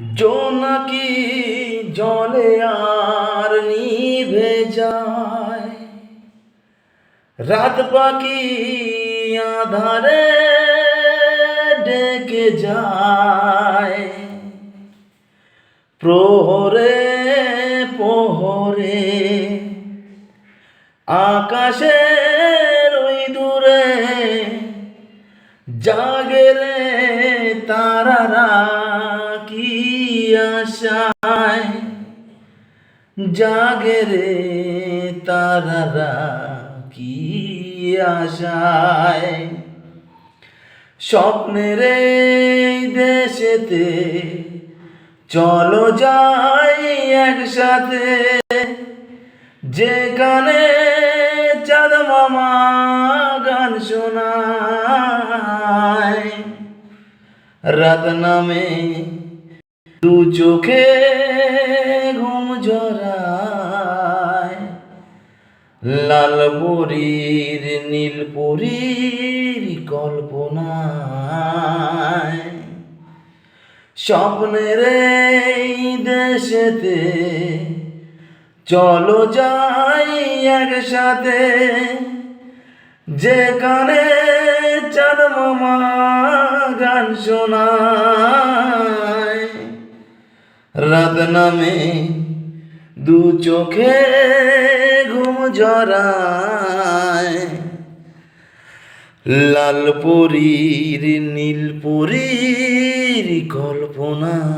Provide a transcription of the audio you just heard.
জোনাকি জলে আর নিভে যায়, রাত পাখি আধারে ডেকে যায়। প্রহরে প্রহরে আকাশের ওই দূরে জাগে রে তারারা কি আশায়, জাগে রে তারারা কি আশায়। স্বপ্নের এই দেশেতে চলো যাই একসাথে, যেখানে চাঁদ মামা গান শোনায়। রাত নামে দু চোখে ঘুম ঝরায়, লাল পরীর নীল পরীর কল্পনায়। স্বপ্নের এই দেশেতে চলো যাই একসাথে, যেখানে চাঁদ মামা গান শোনায়। রাত নামে দু চোখে ঘুম ঝরায়, লাল পরীর নীল পরীর কল্পনায়।